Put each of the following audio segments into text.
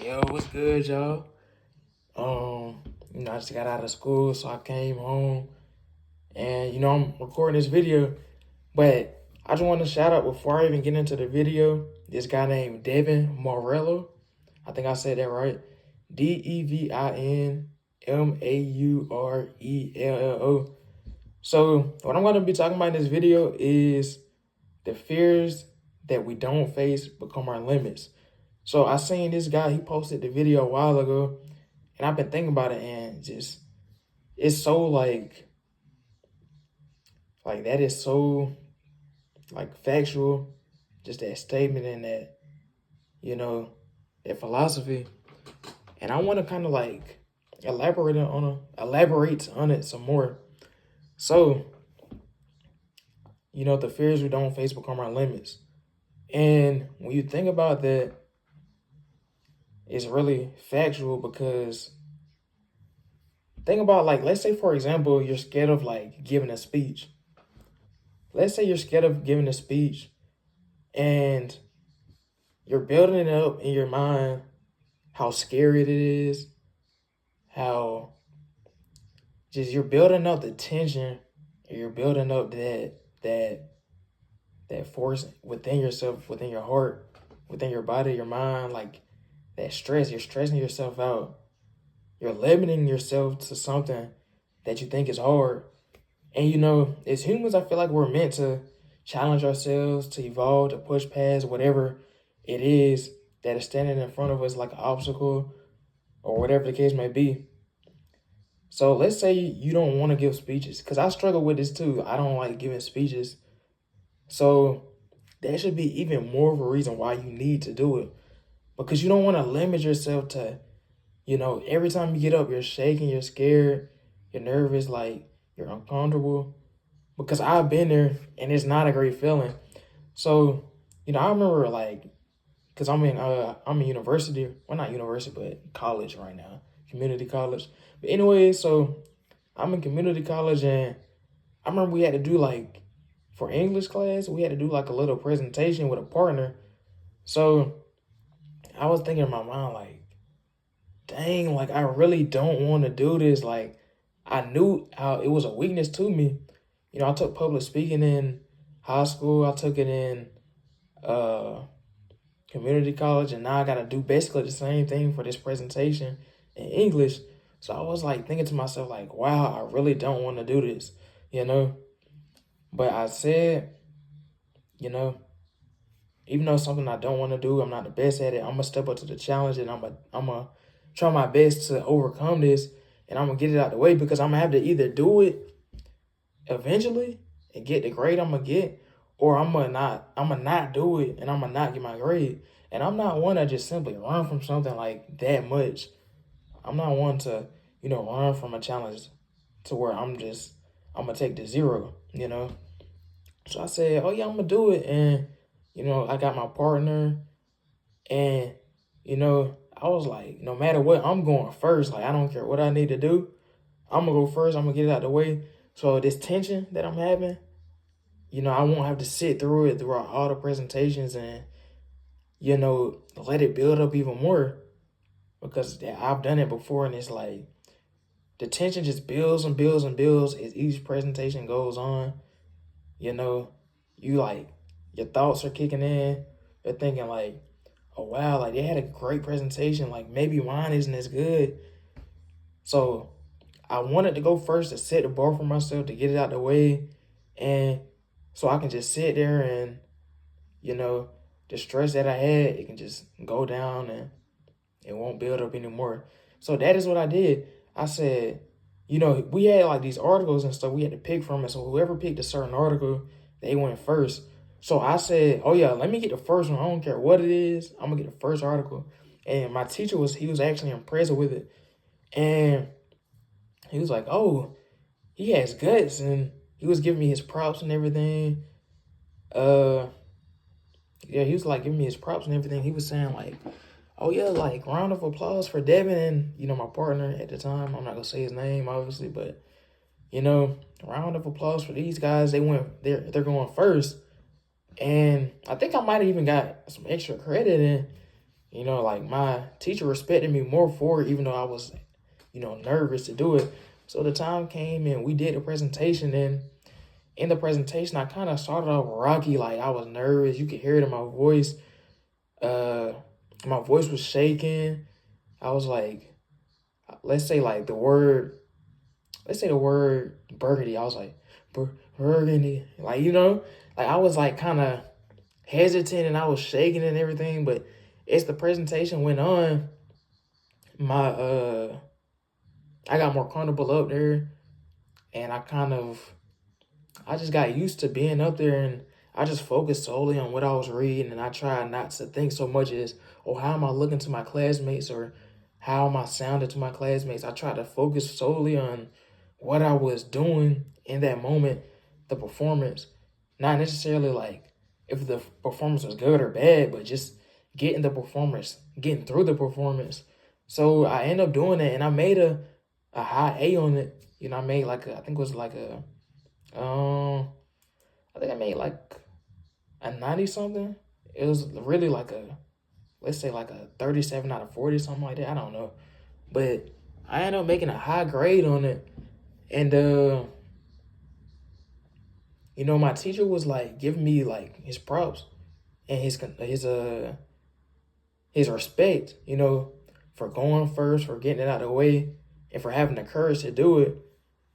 Yo, what's good, y'all? I just got out of school, so I came home and I'm recording this video, but I just want to shout out before I even get into the video, this guy named Devin Morello. I think I said that right. DevinMaurello. So what I'm gonna be talking about in this video is the fears that we don't face become our limits. So I seen this guy, he posted the video a while ago, and I've been thinking about it, and just it's so like that is so like factual, just that statement and that, you know, that philosophy. And I want to kind of like elaborate on it some more. So, the fears we don't face become our limits. And when you think about that, it's really factual because think about, like, let's say, for example, you're scared of like giving a speech. Let's say you're scared of giving a speech and you're building it up in your mind, how scary it is, how just you're building up the tension, you're building up that force within yourself, within your heart, within your body, your mind, like that stress, you're stressing yourself out. You're limiting yourself to something that you think is hard. And as humans, I feel like we're meant to challenge ourselves, to evolve, to push past whatever it is that is standing in front of us like an obstacle or whatever the case may be. So let's say you don't want to give speeches, because I struggle with this too. I don't like giving speeches. So that should be even more of a reason why you need to do it, because you don't want to limit yourself to, every time you get up, you're shaking, you're scared, you're nervous, like you're uncomfortable, because I've been there and it's not a great feeling. So, I remember like, because I'm in university, well, not university, but college right now, community college. But anyway, so I'm in community college, and I remember we had to do like, for English class, we had to do like a little presentation with a partner. So I was thinking in my mind, like, dang, like I really don't want to do this. Like, I knew how it was a weakness to me. I took public speaking in high school. I took it in community college, and now I got to do basically the same thing for this presentation in English. So I was like thinking to myself, like, wow, I really don't want to do this, But I said, even though it's something I don't want to do, I'm not the best at it, I'm going to step up to the challenge, and I'm going to try my best to overcome this, and I'm going to get it out of the way, because I'm going to have to either do it eventually and get the grade I'm going to get, or I'm going to not do it and I'm going to not get my grade. And I'm not one to just simply run from something like that much. I'm not one to, run from a challenge to where I'm going to take the zero, So I said, oh yeah, I'm going to do it. And, I got my partner, and, I was like, no matter what, I'm going first. Like, I don't care what I need to do. I'm going to go first. I'm going to get it out of the way. So this tension that I'm having, I won't have to sit through it throughout all the presentations and, let it build up even more, because I've done it before, and it's like the tension just builds and builds and builds as each presentation goes on. You like, your thoughts are kicking in. You're thinking like, oh wow, like they had a great presentation. Like maybe mine isn't as good. So I wanted to go first to set the bar for myself, to get it out the way, and so I can just sit there and, the stress that I had, it can just go down and it won't build up anymore. So that is what I did. I said, we had like these articles and stuff we had to pick from it. So whoever picked a certain article, they went first. So I said, oh yeah, let me get the first one. I don't care what it is. I'm gonna get the first article. And my teacher he was actually impressed with it. And he was like, oh, he has guts, and he was giving me his props and everything. Yeah, he was like giving me his props and everything. He was saying like, oh yeah, like round of applause for Devin and, my partner at the time. I'm not gonna say his name, obviously, but round of applause for these guys. They're going first. And I think I might have even got some extra credit. And, You know, like my teacher respected me more for it, even though I was, nervous to do it. So the time came and we did a presentation, and in the presentation I kind of started off rocky, like I was nervous. You could hear it in my voice. Uh, my voice was shaking. I was like, let's say like let's say the word burgundy. I was like, burgundy, like like I was like kind of hesitant and I was shaking and everything. But as the presentation went on, my I got more comfortable up there, and I just got used to being up there, and I just focused solely on what I was reading, and I tried not to think so much as, oh, how am I looking to my classmates, or how am I sounding to my classmates. I tried to focus solely on what I was doing in that moment, the performance, not necessarily like if the performance was good or bad, but just getting through the performance. So I ended up doing it, and I made a high A on it. I made I think it was like I think I made like a 90 something. It was really like let's say like a 37 out of 40, something like that. I don't know. But I ended up making a high grade on it. And, my teacher was like giving me like his props and his respect, for going first, for getting it out of the way, and for having the courage to do it.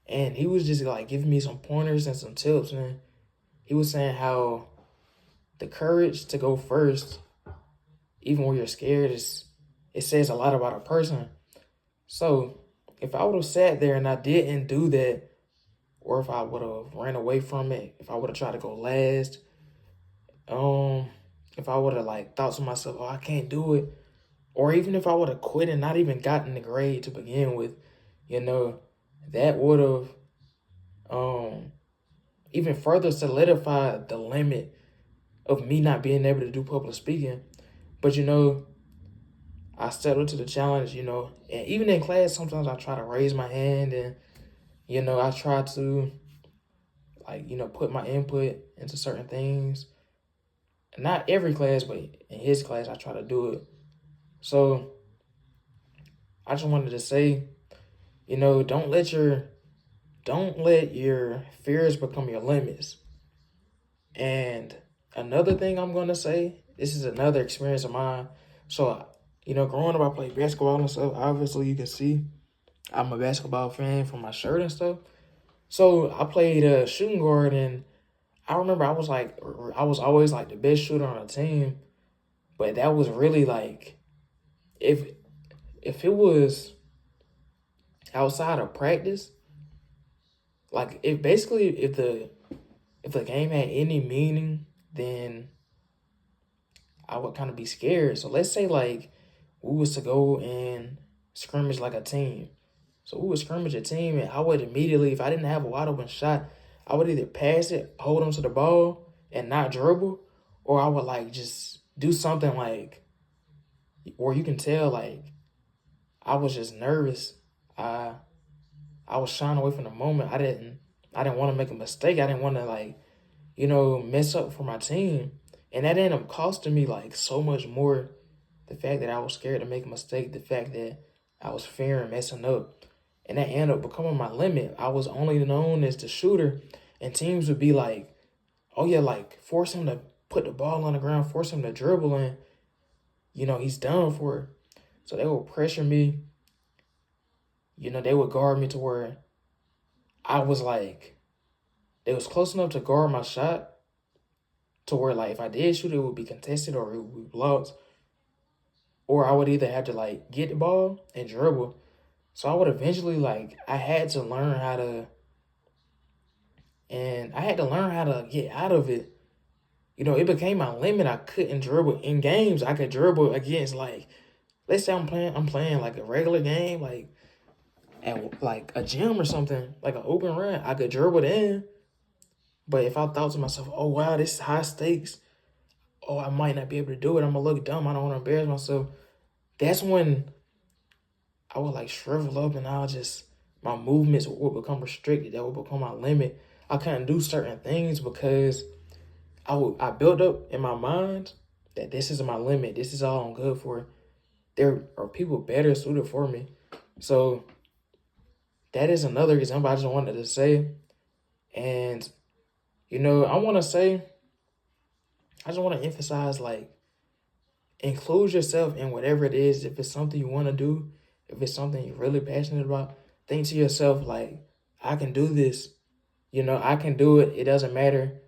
And he was just like giving me some pointers and some tips, and he was saying how the courage to go first, even when you're scared, it says a lot about a person. So if I would have sat there and I didn't do that, or if I would have ran away from it, if I would have tried to go last, if I would have like thought to myself, oh, I can't do it, or even if I would have quit and not even gotten the grade to begin with, that would have even further solidified the limit of me not being able to do public speaking. But I settled to the challenge, and even in class, sometimes I try to raise my hand, and I try to like, put my input into certain things. Not every class, but in his class, I try to do it. So I just wanted to say, don't let your fears become your limits. And another thing I'm gonna say, this is another experience of mine. So, growing up, I played basketball and stuff. Obviously, you can see I'm a basketball fan from my shirt and stuff. So I played shooting guard, and I remember I was always like the best shooter on the team. But that was really like, if it was outside of practice, like if the game had any meaning, then I would kind of be scared. So let's say like we was to go and scrimmage like a team. So we would scrimmage a team, and I would immediately, if I didn't have a wide open shot, I would either pass it, hold on to the ball, and not dribble, or I would like just do something like, where you can tell like I was just nervous. I was shying away from the moment. I didn't want to make a mistake. I didn't want to like, mess up for my team. And that ended up costing me like so much more. The fact that I was scared to make a mistake, the fact that I was fearing messing up. And that ended up becoming my limit. I was only known as the shooter, and teams would be like, oh yeah, like force him to put the ball on the ground, force him to dribble, and he's done for it. So they would pressure me. They would guard me to where I was like, they was close enough to guard my shot to where like if I did shoot, it would be contested or it would be blocked. Or I would either have to like get the ball and dribble. So I would eventually I had to learn how to, get out of it. It became my limit. I couldn't dribble in games. I could dribble against let's say I'm playing like a regular game, like at like a gym or something, like an open run. I could dribble it in. But if I thought to myself, oh wow, this is high stakes, oh, I might not be able to do it, I'm gonna look dumb, I don't want to embarrass myself, that's when I would shrivel up, and my movements would become restricted. That would become my limit. I couldn't do certain things because I built up in my mind that this is my limit. This is all I'm good for. There are people better suited for me. So that is another example I just wanted to say. And, you know, I just want to emphasize, like, include yourself in whatever it is. If it's something you want to do, if it's something you're really passionate about, think to yourself, like, I can do this. You know, I can do it. It doesn't matter.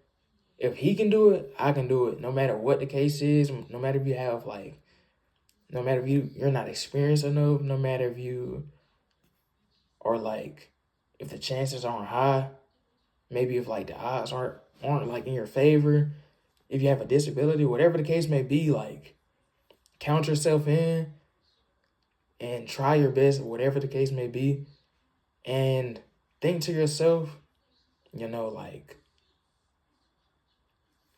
If he can do it, I can do it. No matter what the case is, no matter if you have, like, no matter if you're not experienced enough, no matter if you are, like, if the chances aren't high, maybe if, like, the odds aren't like in your favor, if you have a disability, whatever the case may be, like, count yourself in and try your best, whatever the case may be, and think to yourself, you know, like,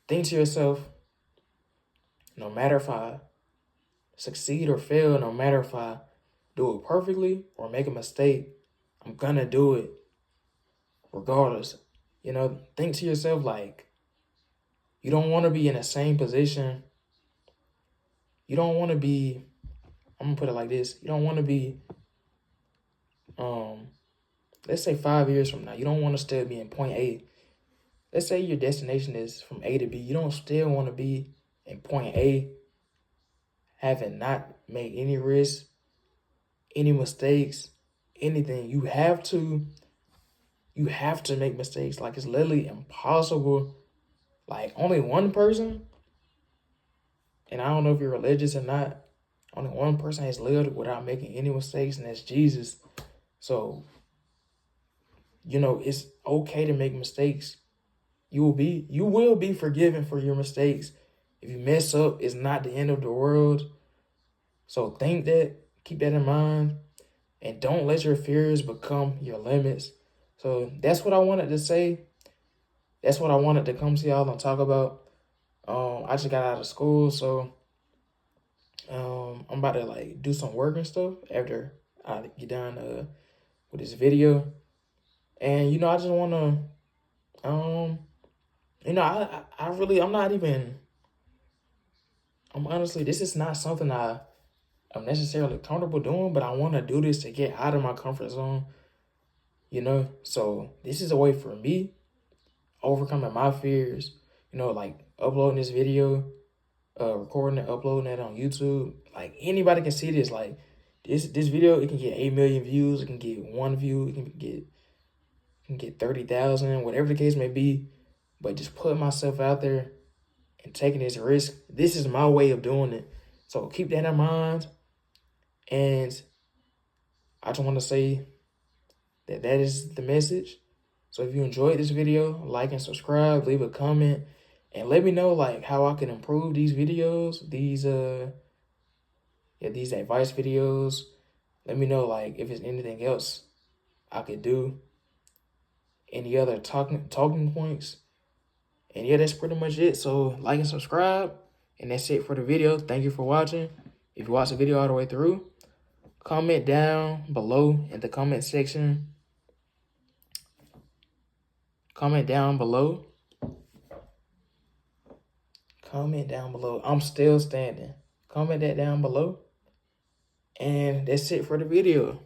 think to yourself, no matter if I succeed or fail, no matter if I do it perfectly or make a mistake, I'm gonna do it regardless. You know, think to yourself, like, you don't want to be in the same position. You don't want to be, I'm gonna put it like this. You don't want to be, let's say 5 years from now, you don't want to still be in point A. Let's say your destination is from A to B. You don't still want to be in point A, having not made any risks, any mistakes, anything. You have to make mistakes. Like, it's literally impossible. Like, only one person, and I don't know if you're religious or not, only one person has lived without making any mistakes, and that's Jesus. So, you know, it's okay to make mistakes. You will be forgiven for your mistakes. If you mess up, it's not the end of the world. So keep that in mind, and don't let your fears become your limits. So that's what I wanted to say. That's what I wanted to come to y'all and talk about. I just got out of school, so I'm about to, like, do some work and stuff after I get done with this video. And, you know, I just want to, you know, I'm honestly, this is not something I'm necessarily comfortable doing, but I want to do this to get out of my comfort zone, you know? So this is a way for me overcoming my fears, you know, like uploading this video, recording and uploading it on YouTube. Like, anybody can see this. Like, this video, it can get 8 million views, it can get 1 view, it can get 30,000, whatever the case may be. But just putting myself out there and taking this risk, this is my way of doing it. So keep that in mind. And I just want to say that is the message. So if you enjoyed this video, like and subscribe, leave a comment, and let me know, like, how I can improve these videos, these advice videos. Let me know, like, if there's anything else I could do, any other talking points. And yeah, that's pretty much it. So like and subscribe, and that's it for the video. Thank you for watching. If you watched the video all the way through, comment down below in the comment section. Comment down below. Comment down below. I'm still standing. Comment that down below. And that's it for the video.